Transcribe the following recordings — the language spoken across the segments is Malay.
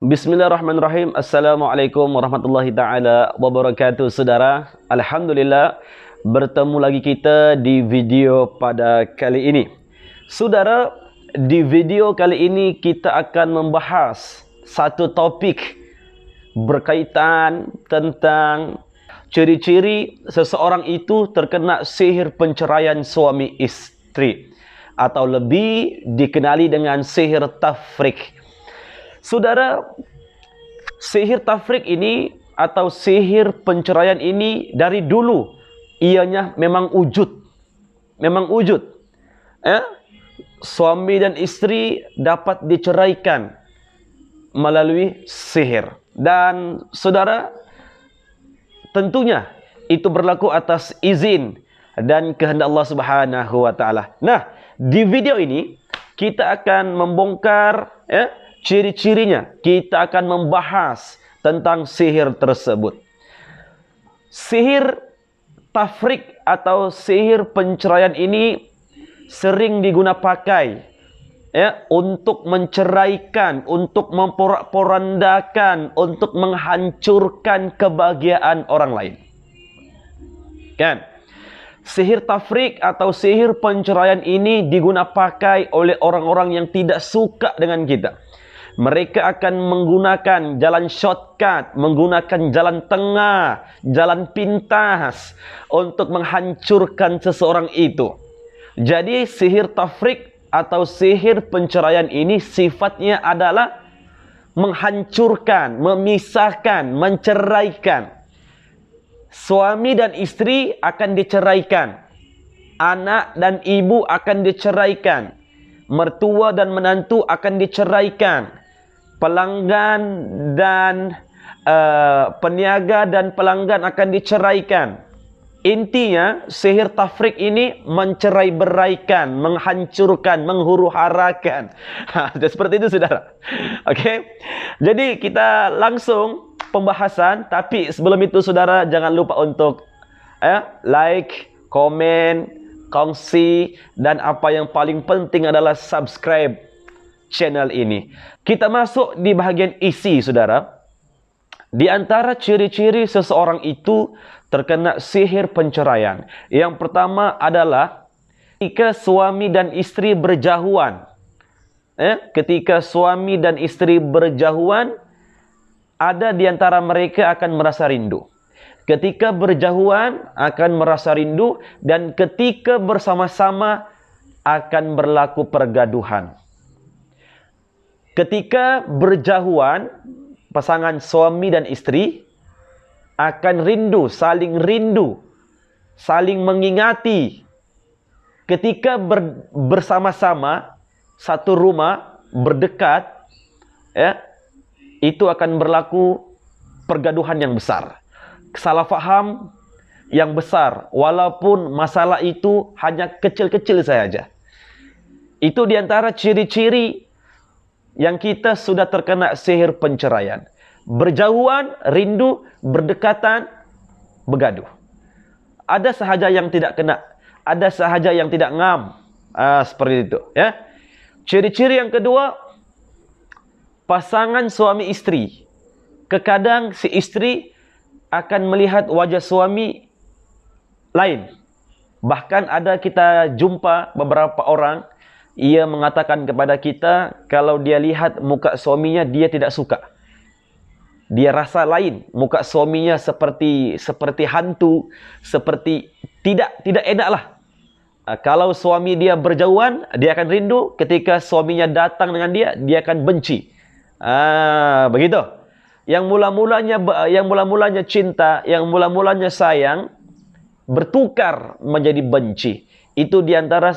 Bismillahirrahmanirrahim. Assalamualaikum warahmatullahi ta'ala wabarakatuh, saudara. Alhamdulillah, bertemu lagi kita di video pada kali ini. Saudara, di video kali ini kita akan membahas satu topik berkaitan tentang ciri-ciri seseorang itu terkena sihir penceraian suami istri, atau lebih dikenali dengan sihir tafrik. Saudara, sihir tafrik ini atau sihir penceraian ini dari dulu ianya memang wujud. Memang wujud. Suami dan istri dapat diceraikan melalui sihir. Dan saudara, tentunya itu berlaku atas izin dan kehendak Allah Subhanahu wa taala. Nah, di video ini kita akan membongkar ciri-cirinya. Kita akan membahas tentang sihir tersebut. Sihir tafrik atau sihir penceraian ini sering digunakan untuk menceraikan, untuk memporak-porandakan, untuk menghancurkan kebahagiaan orang lain. Kan? Sihir tafrik atau sihir penceraian ini digunakan oleh orang-orang yang tidak suka dengan kita. Mereka akan menggunakan jalan shortcut, menggunakan jalan tengah, jalan pintas untuk menghancurkan seseorang itu. Jadi sihir tafrik atau sihir penceraian ini sifatnya adalah menghancurkan, memisahkan, menceraikan. Suami dan istri akan diceraikan. Anak dan ibu akan diceraikan. Mertua dan menantu akan diceraikan. Pelanggan dan peniaga dan pelanggan akan diceraikan. Intinya, sihir tafrik ini mencerai-beraikan, menghancurkan, menghuru-harakan. Seperti itu, saudara. Oke. Jadi kita langsung pembahasan, tapi sebelum itu saudara jangan lupa untuk like, komen, kongsi, dan apa yang paling penting adalah subscribe channel ini. Kita masuk di bahagian isi, saudara. Di antara ciri-ciri seseorang itu terkena sihir penceraian, yang pertama adalah ketika suami dan istri berjauhan. Ketika suami dan istri berjauhan, ada di antara mereka akan merasa rindu. Ketika berjauhan akan merasa rindu, dan ketika bersama-sama akan berlaku pergaduhan. Ketika berjauhan, pasangan suami dan istri akan rindu, saling mengingati. Ketika bersama-sama satu rumah berdekat, itu akan berlaku pergaduhan yang besar, salah faham yang besar, walaupun masalah itu hanya kecil-kecil saja. Itu diantara ciri-ciri yang kita sudah terkena sihir penceraian. Berjauhan, rindu, berdekatan, bergaduh. Ada sahaja yang tidak kena, ada sahaja yang tidak ngam. Seperti itu. Ciri-ciri yang kedua, pasangan suami istri. Kadang si istri akan melihat wajah suami lain. Bahkan ada kita jumpa beberapa orang, ia mengatakan kepada kita, kalau dia lihat muka suaminya, dia tidak suka. Dia rasa lain, muka suaminya seperti hantu, seperti tidak enak lah. Kalau suami dia berjauhan, dia akan rindu. Ketika suaminya datang dengan dia akan benci. Begitu. Yang mula-mulanya cinta, yang mula-mulanya sayang, bertukar menjadi benci. Itu diantara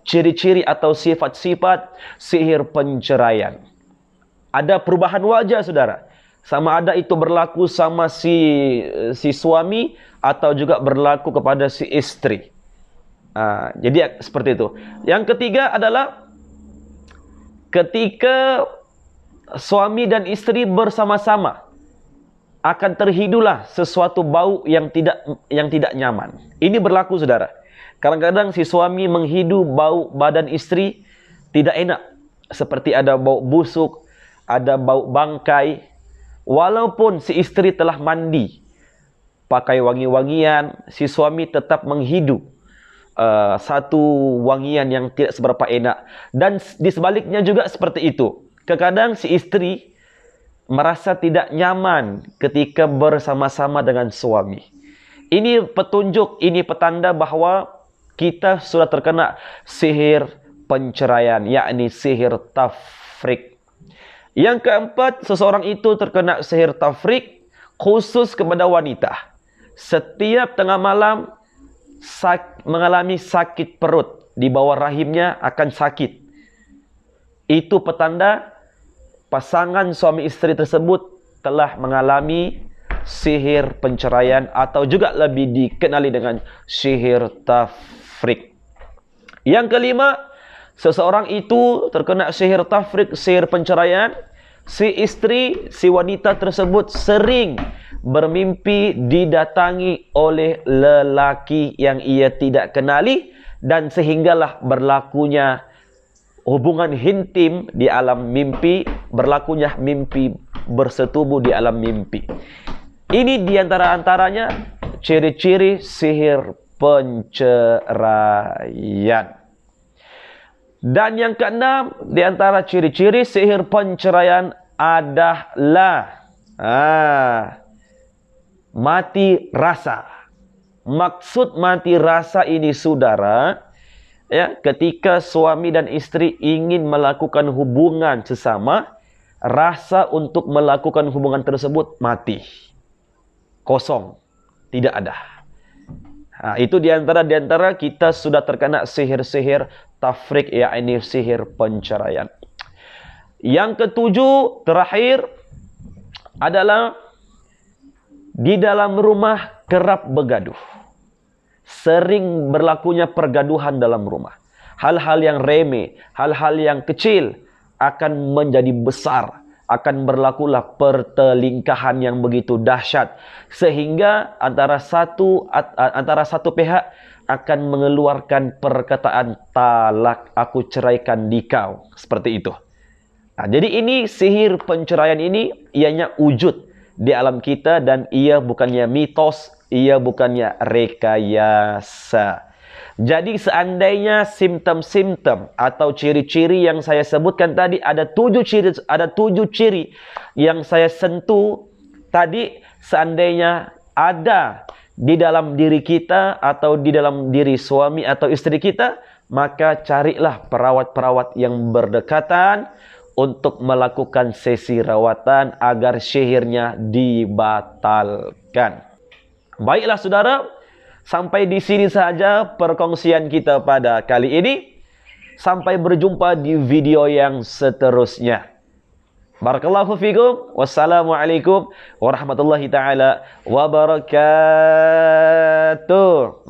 ciri-ciri atau sifat-sifat sihir penceraian. Ada perubahan wajah, saudara. Sama ada itu berlaku sama si suami atau juga berlaku kepada si istri. Jadi seperti itu. Yang ketiga adalah ketika suami dan istri bersama-sama, akan terhidulah sesuatu bau yang tidak nyaman. Ini berlaku, saudara. Kadang-kadang si suami menghidu bau badan istri tidak enak. Seperti ada bau busuk, ada bau bangkai, walaupun si istri telah mandi, pakai wangi-wangian, si suami tetap menghidu satu wangian yang tidak seberapa enak. Dan di sebaliknya juga seperti itu. Terkadang si istri merasa tidak nyaman ketika bersama-sama dengan suami. Ini petunjuk, ini petanda bahawa kita sudah terkena sihir penceraian, yakni sihir tafrik. Yang keempat, seseorang itu terkena sihir tafrik khusus kepada wanita. Setiap tengah malam mengalami sakit perut, di bawah rahimnya akan sakit. Itu petanda pasangan suami istri tersebut telah mengalami sihir penceraian atau juga lebih dikenali dengan sihir tafrik. Yang kelima, seseorang itu terkena sihir tafrik, sihir penceraian. Si istri, si wanita tersebut sering bermimpi didatangi oleh lelaki yang ia tidak kenali, dan sehinggalah berlakunya hubungan intim di alam mimpi, berlakunya mimpi bersetubuh di alam mimpi. Ini diantara-antaranya ciri-ciri sihir penceraian. Dan yang keenam, diantara ciri-ciri sihir penceraian adalah mati rasa. Maksud mati rasa ini, saudara, ya, ketika suami dan istri ingin melakukan hubungan sesama, rasa untuk melakukan hubungan tersebut mati. Kosong, tidak ada. Itu diantara kita sudah terkena sihir-sihir tafrik, yakni sihir penceraian. Yang ketujuh, terakhir, adalah di dalam rumah kerap bergaduh. Sering berlakunya pergaduhan dalam rumah. Hal-hal yang remeh, hal-hal yang kecil akan menjadi besar. Akan berlakulah pertelingkahan yang begitu dahsyat, sehingga antara satu pihak akan mengeluarkan perkataan talak, aku ceraikan dikau, seperti itu. Jadi ini sihir penceraian ini ianya wujud di alam kita, dan ia bukannya mitos, ia bukannya rekayasa. Jadi seandainya simptom-simptom atau ciri-ciri yang saya sebutkan tadi, ada 7 ciri yang saya sentuh tadi, seandainya ada di dalam diri kita atau di dalam diri suami atau istri kita, maka carilah perawat-perawat yang berdekatan untuk melakukan sesi rawatan agar sihirnya dibatalkan. Baiklah saudara, sampai di sini saja perkongsian kita pada kali ini. Sampai berjumpa di video yang seterusnya. Barakallahu fikum. Wassalamualaikum warahmatullahi taala wabarakatuh.